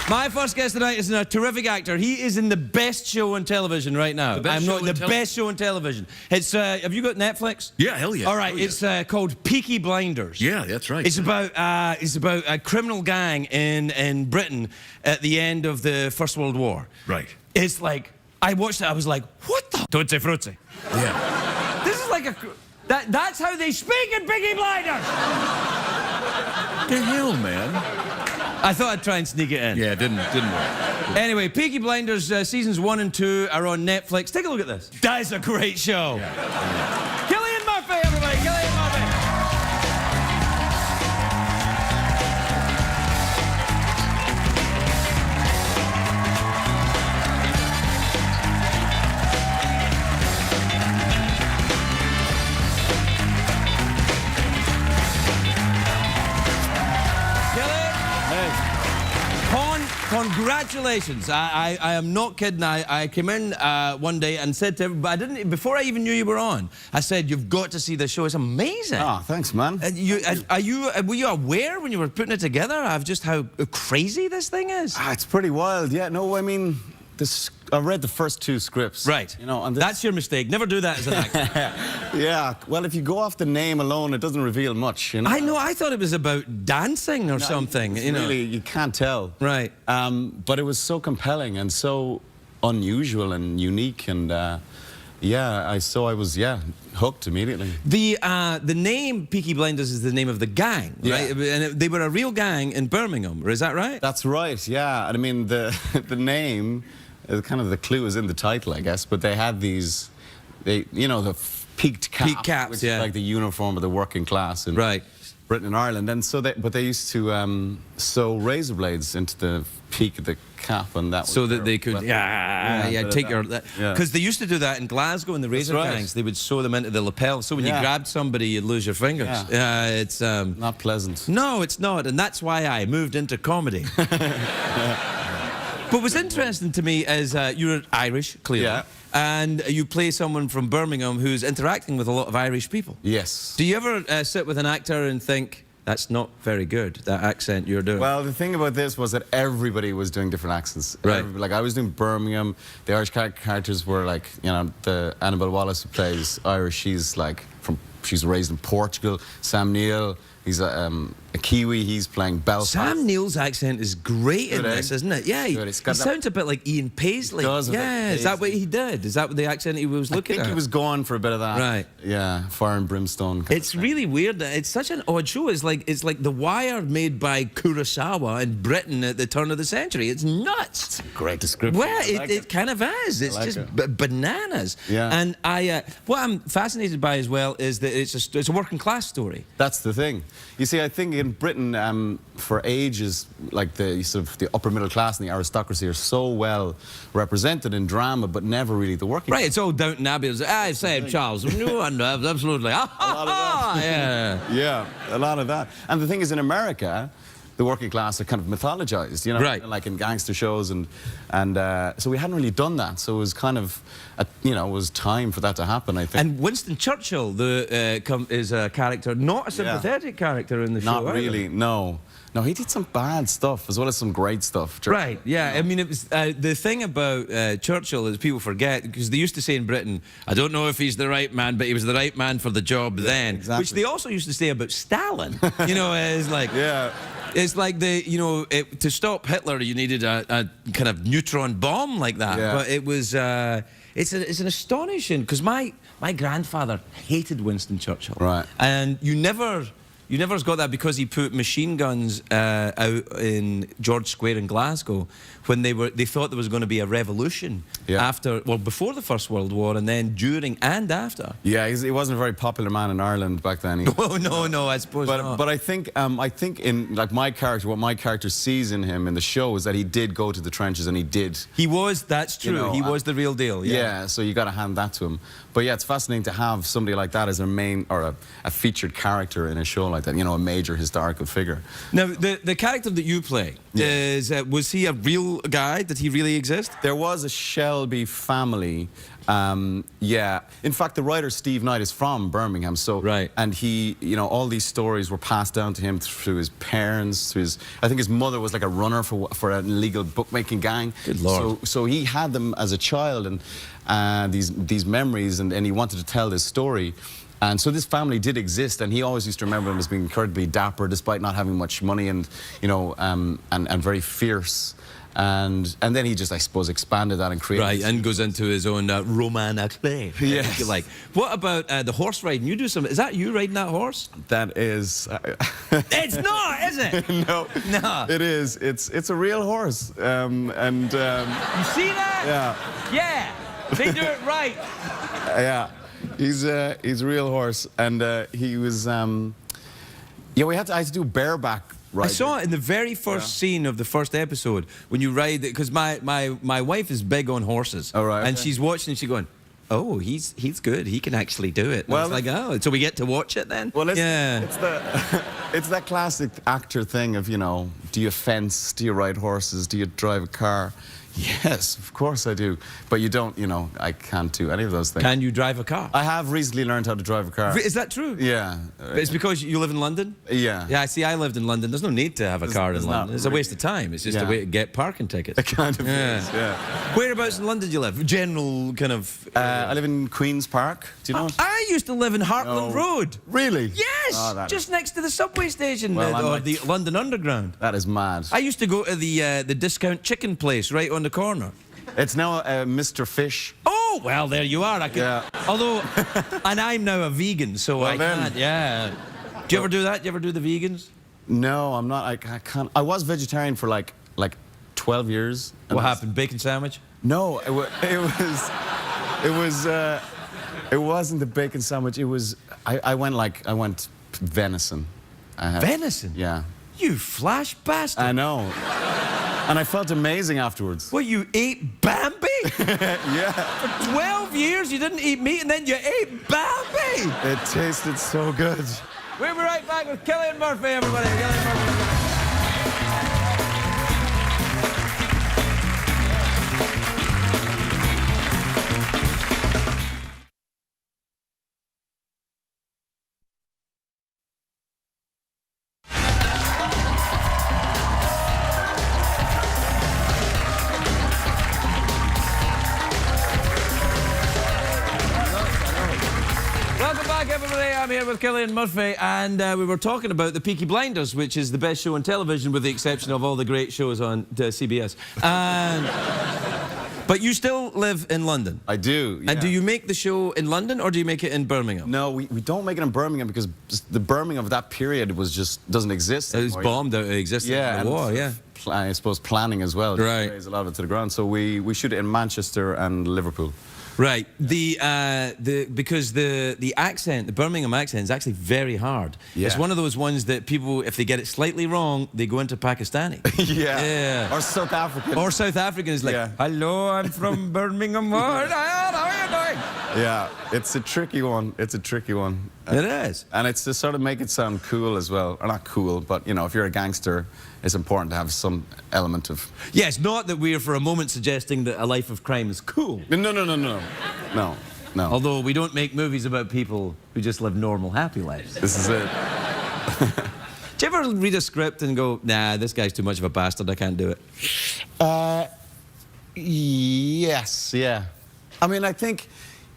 My first guest tonight is a terrific actor. He is in the best show on television right now. The best show on television. It's have you got Netflix? Yeah, hell yeah. All right, it's called Peaky Blinders. Yeah, that's right. It's about a criminal gang in Britain at the end of the First World War. Right. It's like I watched it. I was like, what the? Tutti frutti. Yeah. This is like a. That's how they speak in Peaky Blinders. What the hell, man? I thought I'd try and sneak it in. Yeah, it didn't work. Anyway, Peaky Blinders seasons 1 and 2 are on Netflix. Take a look at this. That is a great show. Yeah. Cillian Murphy, everybody. Cillian Murphy. Congratulations. I am not kidding. I came in one day and said to everybody, I didn't, before I even knew you were on, I said, you've got to see this show. It's amazing. Oh, thanks, man. Were you aware when you were putting it together of just how crazy this thing is? It's pretty wild. Yeah, no, I mean, I read the first 2 scripts. Right. You know, and that's your mistake. Never do that as an actor. Yeah. Well, if you go off the name alone, it doesn't reveal much. You know? I know. I thought it was about dancing or something. You know. Really, you can't tell. Right. But it was so compelling and so unusual and unique, and yeah, I was hooked immediately. The name Peaky Blinders is the name of the gang, right? And they were a real gang in Birmingham. Is that right? That's right. Yeah. And I mean, the name. Kind of the clue is in the title, I guess, but they had these, you know, the peaked cap, which is like the uniform of the working class in Britain and Ireland, and so they used to sew razor blades into the peak of the cap, and that so that they could take your because they used to do that in Glasgow in the razor gangs. They would sew them into the lapel, so when you grabbed somebody, you'd lose your fingers. It's not pleasant. No, it's not, and that's why I moved into comedy. But what's interesting to me is you're Irish, clearly, and you play someone from Birmingham who's interacting with a lot of Irish people. Yes. Do you ever sit with an actor and think, that's not very good, that accent you're doing? Well, the thing about this was that everybody was doing different accents. Right. Like, I was doing Birmingham. The Irish characters were like, you know, the Annabelle Wallace who plays Irish, she's raised in Portugal. Sam Neill, he's a Kiwi, he's playing Belfast. Sam Neill's accent is great in this, isn't it? Yeah, he sounds a bit like Ian Paisley. Yeah, is that what he did? Is that what the accent he was looking at? I think he was going for a bit of that. Right. Yeah, fire and brimstone. It's really weird. It's such an odd show. It's like The Wire made by Kurosawa in Britain at the turn of the century. It's nuts. It's a great description. Well, it kind of is. It's just bananas. Yeah. And what I'm fascinated by as well is that it's a working class story. That's the thing. You see, I think in Britain, for ages, like the upper middle class and the aristocracy are so well represented in drama, but never really the working class. Right, it's all Downton Abbey. I say, Charles, no, absolutely. Yeah, a lot of that. And the thing is, in America, the working class are kind of mythologized, you know, like in gangster shows, and so we hadn't really done that. So it was kind of, you know, it was time for that to happen, I think. And Winston Churchill is a character, not a sympathetic character in the show. Not really, no. No, he did some bad stuff as well as some great stuff. Right, yeah. You know? I mean, it was the thing about Churchill is people forget, because they used to say in Britain, I don't know if he's the right man, but he was the right man for the job then. Exactly. Which they also used to say about Stalin. You know, it's like... It's like to stop Hitler, you needed a kind of neutron bomb like that. But it was, it's an astonishing, because my grandfather hated Winston Churchill. Right. And you never got that because he put machine guns out in George Square in Glasgow when they thought there was going to be a revolution before the First World War, and then during and after. Yeah, he wasn't a very popular man in Ireland back then. No, I suppose not. But I think in like my character, what my character sees in him in the show is that he did go to the trenches, and he did. He was. That's true. You know, he was the real deal. Yeah. So you got to hand that to him. But yeah, it's fascinating to have somebody like that as a main or a featured character in a show like that. You know, a major historical figure. Now, the character that you play is was he a real guy? Did he really exist? There was a Shelby family. Yeah. In fact, the writer Steve Knight is from Birmingham, so and he, you know, all these stories were passed down to him through his parents. Through his, I think his mother was like a runner for an illegal bookmaking gang. Good Lord. So he had them as a child, and these memories, and he wanted to tell this story. And so this family did exist, and he always used to remember them as being incredibly dapper, despite not having much money, and you know, and very fierce. And then he just, I suppose, expanded that and created and goes into his own roman à clef. Yes. You like. What about the horse riding? You do some. Is that you riding that horse? That is. It's not, is it? No. No. It is. It's a real horse. You see that? Yeah. Yeah. They do it right. Yeah. He's a real horse, and he was. Yeah, I had to do bareback. Right. I saw it in the very first scene of the first episode when you ride it, because my wife is big on horses. Oh, right. And she's watching and she's going, oh, he's good. He can actually do it. And well, it's like, oh, so we get to watch it then? Well, it's that classic actor thing of, you know, do you fence? Do you ride horses? Do you drive a car? Yes, of course I do. But you don't, you know, I can't do any of those things. Can you drive a car? I have recently learned how to drive a car. Is that true? Yeah. But it's because you live in London? Yeah. Yeah, see, I lived in London. There's no need to have a car in London. It's a waste of time. It's just a way to get parking tickets. It kind of is, yeah. Whereabouts in London do you live? General kind of... I live in Queen's Park. Do you know? I used to live in Hartland Road. Really? Yes! Oh, just next to the subway station, well, or the London Underground. That is mad. I used to go to the discount chicken place right on the corner. It's now Mr. Fish. Oh, well, there you are. I could, although, and I'm now a vegan, so well, I can't, Do you ever do that? Do you ever do the vegans? No, I'm not. I can't. I was vegetarian for like 12 years. What happened? Bacon sandwich? No, it wasn't the bacon sandwich. It was, I went venison. Venison? Yeah. You flash bastard. I know. And I felt amazing afterwards. What, you ate Bambi? Yeah. For 12 years you didn't eat meat and then you ate Bambi? It tasted so good. We'll be right back with Cillian Murphy, everybody. Cillian Murphy. I'm here with Cillian Murphy, and we were talking about the Peaky Blinders, which is the best show on television, with the exception of all the great shows on CBS. But you still live in London. I do, yeah. And do you make the show in London, or do you make it in Birmingham? No, we don't make it in Birmingham, because the Birmingham of that period was just doesn't exist anymore. It was bombed out of existence in the war, yeah. I suppose planning as well. Right. Raise a lot of it to the ground. So we shoot it in Manchester and Liverpool. Right. Because the accent, the Birmingham accent, is actually very hard. Yeah. It's one of those ones that people, if they get it slightly wrong, they go into Pakistani. Yeah. Or South African. Or South African is like, hello, I'm from Birmingham. How are you doing? Yeah, it's a tricky one. It's a tricky one. It is. And it's to sort of make it sound cool as well. Or not cool, but, you know, if you're a gangster, it's important to have some element of... Yes, not that we're for a moment suggesting that a life of crime is cool. No. Although we don't make movies about people who just live normal, happy lives. This is it. Do you ever read a script and go, nah, this guy's too much of a bastard, I can't do it? Yes, yeah. I mean, I think,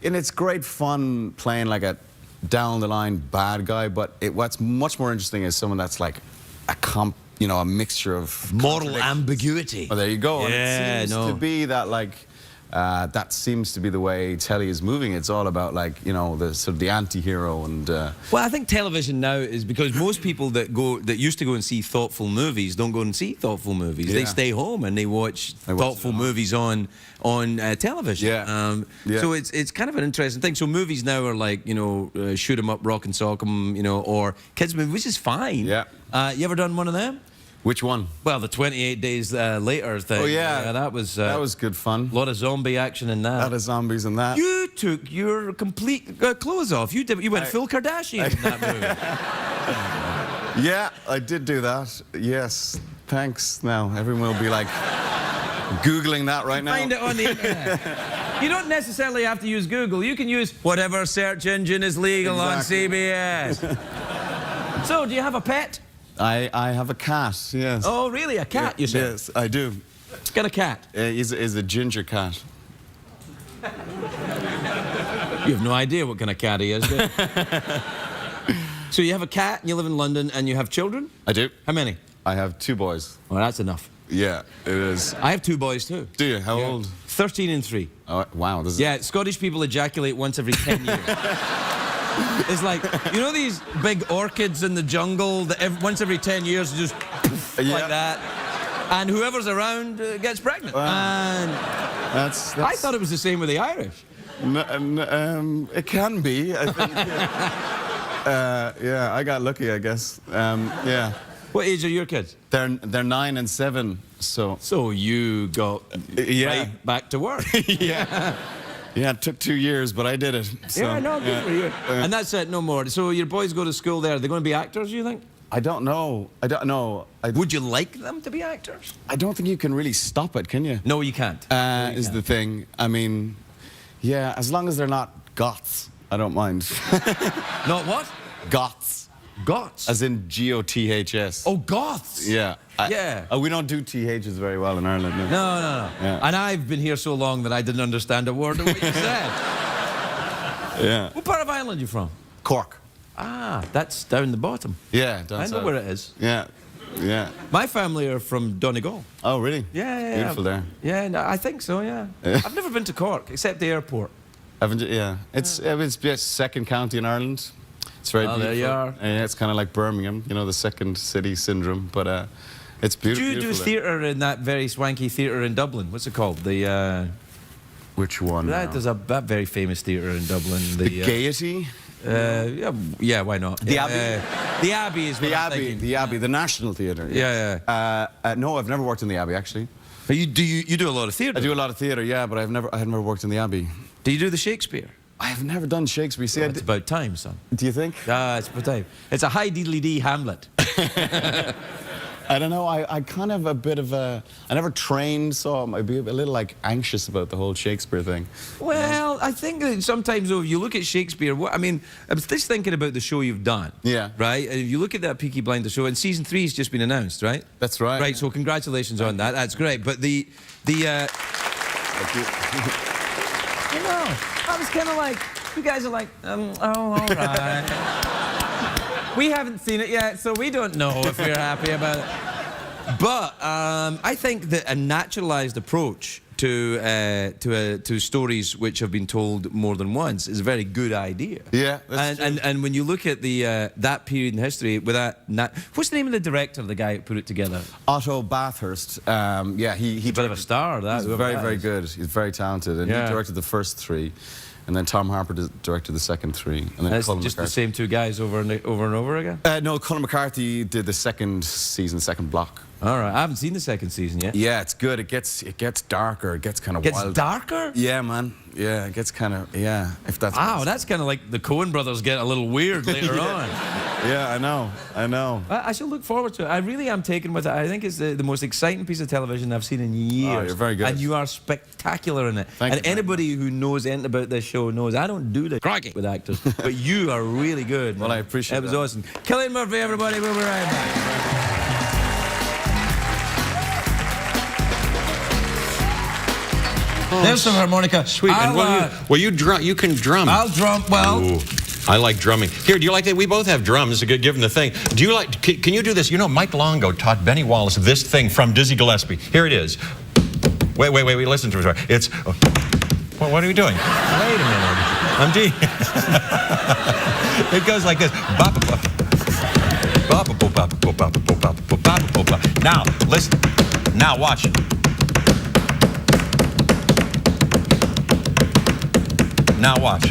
and it's great fun playing like a down-the-line bad guy, but what's much more interesting is someone that's like a mixture of moral ambiguity. Oh, there you go. Yeah, and it seems to be that, like, that seems to be the way telly is moving. It's all about, like, you know, the sort of the anti-hero and... Well, I think television now is, because most people that used to go and see thoughtful movies don't go and see thoughtful movies. They stay home and they watch thoughtful movies on television. Yeah. So it's kind of an interesting thing. So movies now are like, you know, shoot 'em up, rock and sock 'em, you know, or kids movies, which is fine. Yeah. You ever done one of them? Which one? Well, the 28 days later thing. Oh, yeah. That was good fun. A lot of zombie action in that. A lot of zombies in that. You took your complete clothes off. You went full Kardashian in that movie. Yeah, I did do that. Yes. Thanks. Now, everyone will be like Googling that right now. Find it on the internet. You don't necessarily have to use Google. You can use whatever search engine is legal on CBS. So, do you have a pet? I have a cat, yes. Oh, really? A cat, you said? Yes, I do. Got a cat? He's a ginger cat. You have no idea what kind of cat he is, do you? So you have a cat, and you live in London, and you have children? I do. How many? I have 2 boys. Well, that's enough. Yeah, it is. I have 2 boys, too. Do you? How old? 13 and 3. Oh, wow. Yeah, Scottish people ejaculate once every 10 years. It's like, you know these big orchids in the jungle that once every 10 years just like that? And whoever's around gets pregnant. And that's... I thought it was the same with the Irish. It can be, I think. Yeah, I got lucky, I guess. Yeah. What age are your kids? They're 9 and 7, so... So you got right back to work. Yeah. Yeah, it took 2 years, but I did it. So, yeah, no, good for you. And that's it, no more. So your boys go to school there. Are they going to be actors, you think? I don't know. I don't know. Would you like them to be actors? I don't think you can really stop it, can you? No, you can't. Is the thing. I mean, yeah, as long as they're not goths, I don't mind. Not what? Goths. Goths? As in G-O-T-H-S. Oh, goths? Yeah. Yeah. We don't do THs very well in Ireland. No. No. Yeah. And I've been here so long that I didn't understand a word of what you said. Yeah. What part of Ireland are you from? Cork. Ah, that's down the bottom. Yeah, down I know south. where it is. Yeah. Yeah. My family are from Donegal. Oh, really? Yeah. Beautiful there. Yeah, no, I think so, yeah. I've never been to Cork, except the airport. Haven't you? Yeah. It's second county in Ireland. It's very beautiful. There you are. Yeah, it's kind of like Birmingham, you know, the second city syndrome. But it's beautiful. Do you do theatre in that very swanky theatre in Dublin? What's it called? The which one? There's that very famous theatre in Dublin. The Gaiety. Yeah, why not? The Abbey. The Abbey is what I'm thinking. The Abbey, the National Theatre. Yeah. No, I've never worked in the Abbey actually. But you do a lot of theatre. I do a lot of theatre, yeah, but I have never worked in the Abbey. Do you do the Shakespeare? I have never done Shakespeare. See, it's about time, son. Do you think? It's about time. It's a high diddly-dee Hamlet. I don't know. I kind of a bit of a... I never trained, so I'd be a little, like, anxious about the whole Shakespeare thing. Well, I think that sometimes, though, if you look at Shakespeare... I mean, I was just thinking about the show you've done. Yeah. Right? And if you look at that Peaky Blinders show, and season 3 has just been announced, right? That's right. Right, so congratulations on that. That's great. But the Thank you. You know, I was kind of like... You guys are like, oh, all right. We haven't seen it yet, so we don't know if we're happy about it. But I think that a naturalized approach to stories which have been told more than once is a very good idea. Yeah, that's true. And when you look at that period in history, with what's the name of the director, the guy who put it together? Otto Bathurst. Yeah, he's a bit of a star. He's very good. He's very talented, and he directed the first 3. And then Tom Harper directed the second 3. And then That's Colin just McCarthy. the same 2 guys over and over again? No, Colin McCarthy did the second season, second block. All right, I haven't seen the second season yet. Yeah, it's good. It gets darker. It gets kind of wild. Gets darker? Yeah, man. Yeah, it gets kind of, yeah, if that's... Wow, that's kind of like the Coen brothers get a little weird later on. Yeah, I know. I shall look forward to it. I really am taken with it. I think it's the most exciting piece of television I've seen in years. Oh, you're very good. And you are spectacular in it. Thank you. Anybody who knows anything about this show knows I don't do the crikey with actors, but you are really good. Well, I appreciate it. It was awesome. Cillian Murphy, everybody. We'll be right back. There's some harmonica. Sweet. You can drum. I'll drum. Well, ooh, I like drumming. Here, do you like that? We both have drums. Given the thing. Do you like? Can you do this? You know, Mike Longo taught Benny Wallace this thing from Dizzy Gillespie. Here it is. Wait. Listen to it. It's. Well, what are you doing? Wait a minute. I'm D. It goes like this. Now listen. Now watch it. Now watch.